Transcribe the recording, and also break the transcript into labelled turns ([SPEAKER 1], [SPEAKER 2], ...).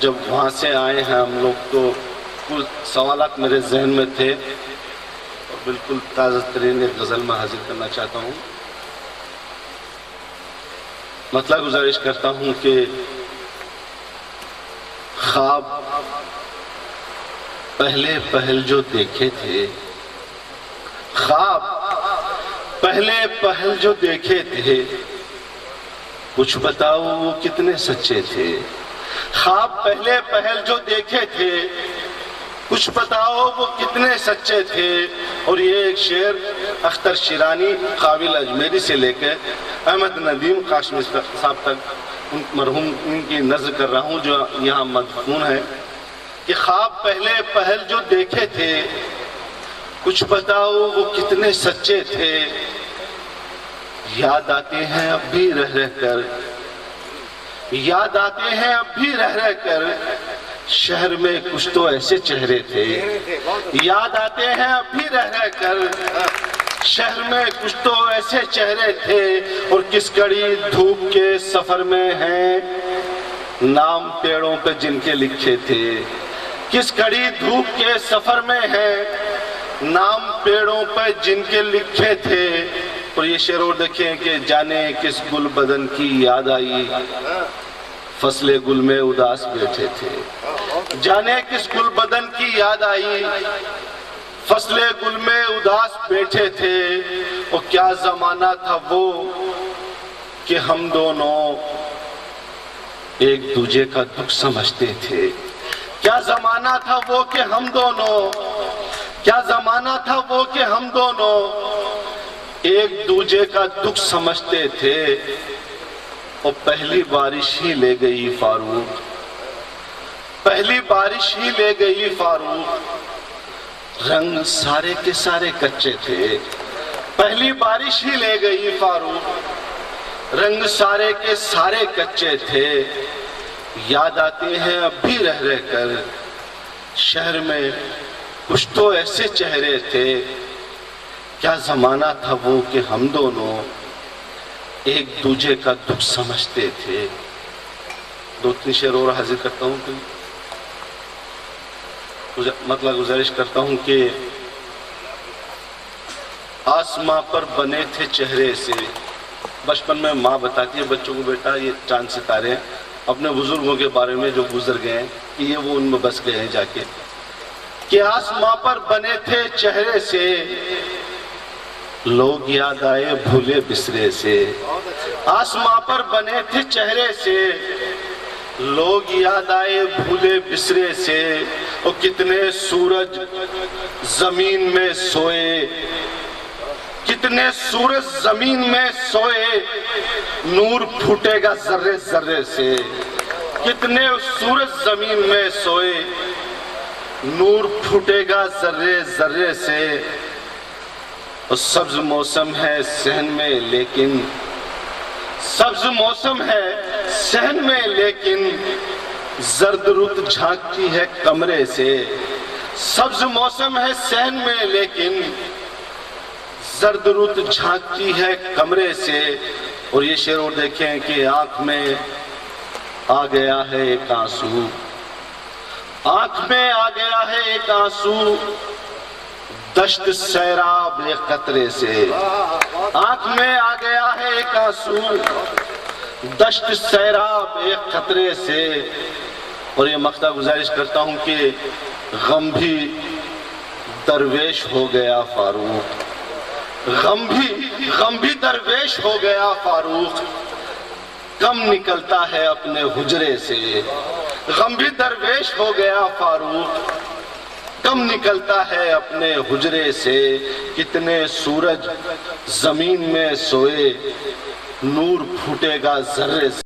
[SPEAKER 1] جب وہاں سے آئے ہیں ہم لوگ تو کچھ سوالات میرے ذہن میں تھے اور بالکل تازہ ترین ایک غزل میں حاضر کرنا چاہتا ہوں. مطلب گزارش کرتا ہوں کہ خواب پہلے پہل جو دیکھے تھے، خواب پہلے پہل جو دیکھے تھے، کچھ بتاؤ وہ کتنے سچے تھے. خواب پہلے پہل جو دیکھے تھے، کچھ بتاؤ وہ کتنے سچے تھے. اور یہ ایک شعر اختر شیرانی قابل اجمیری سے لے کے احمد ندیم قاسمی صاحب تک مرحوم ان کی نظر کر رہا ہوں جو یہاں مدفون ہے کہ خواب پہلے پہل جو دیکھے تھے، کچھ بتاؤ وہ کتنے سچے تھے. یاد آتے ہیں اب بھی رہ رہ کر، یاد آتے ہیں اب بھی رہ رہ کر، شہر میں کچھ تو ایسے چہرے تھے. یاد آتے ہیں اب بھی رہ رہ کر، شہر میں کچھ تو ایسے چہرے تھے. اور کس کڑی دھوپ کے سفر میں ہیں نام پیڑوں پہ جن کے لکھے تھے. کس کڑی دھوپ کے سفر میں ہیں نام پیڑوں پہ جن کے لکھے تھے. اور یہ شعر اور دیکھیں کہ جانے کس گل بدن کی یاد آئی، فصل گل میں اداس بیٹھے تھے. جانے کس گل بدن کی یاد آئی، فصل گل میں اداس بیٹھے تھے. اور کیا زمانہ تھا وہ کہ ہم دونوں ایک دوجے کا دکھ سمجھتے تھے. کیا زمانہ تھا وہ کہ ہم دونوں، کیا زمانہ تھا وہ کہ ہم دونوں ایک دوجے کا دکھ سمجھتے تھے. اور پہلی بارش ہی لے گئی فاروق، پہلی بارش ہی لے گئی فاروق، رنگ سارے کے سارے کچے تھے. پہلی بارش ہی لے گئی فاروق، رنگ سارے کے سارے کچے تھے. یاد آتے ہیں اب بھی رہ رہ کر، شہر میں کچھ تو ایسے چہرے تھے. کیا زمانہ تھا وہ کہ ہم دونوں ایک دوجے کا دکھ سمجھتے تھے. دو تین شعر اور حاضر کرتا ہوں کہ مطلب گزارش کرتا ہوں کہ آسماں پر بنے تھے چہرے سے. بچپن میں ماں بتاتی ہے بچوں کو، بیٹا یہ چاند ستارے اپنے بزرگوں کے بارے میں جو گزر گئے ہیں کہ یہ وہ ان میں بس گئے ہیں جا کے، کہ آسماں پر بنے تھے چہرے سے، لوگ یاد آئے بھولے بسرے سے. آسماں پر بنے تھے چہرے سے، لوگ یاد آئے بھولے بسرے سے. اور کتنے سورج زمین میں سوئے، کتنے سورج زمین میں سوئے، نور پھوٹے گا ذرے ذرے سے. کتنے سورج زمین میں سوئے، نور پھوٹے گا ذرے ذرے سے. اور سبز موسم ہے صحن میں لیکن، سبز موسم ہے صحن میں لیکن، زرد رت جھانکتی ہے کمرے سے. سبز موسم ہے صحن میں لیکن، زرد رت جھانکتی ہے کمرے سے. اور یہ شعر اور دیکھیں کہ آنکھ میں آ گیا ہے ایک آنسو، آنکھ میں آ گیا ہے ایک آنسو، دشت سیراب ایک قطرے سے. آنکھ میں آ گیا ہے ایک آنسو، دشت سیراب ایک قطرے سے. اور یہ مقطع گزارش کرتا ہوں کہ غم بھی درویش ہو گیا فاروق، غم بھی درویش ہو گیا فاروق، کم نکلتا ہے اپنے حجرے سے. غم بھی درویش ہو گیا فاروق، کم نکلتا ہے اپنے حجرے سے. کتنے سورج زمین میں سوئے، نور پھوٹے گا ذرے سے.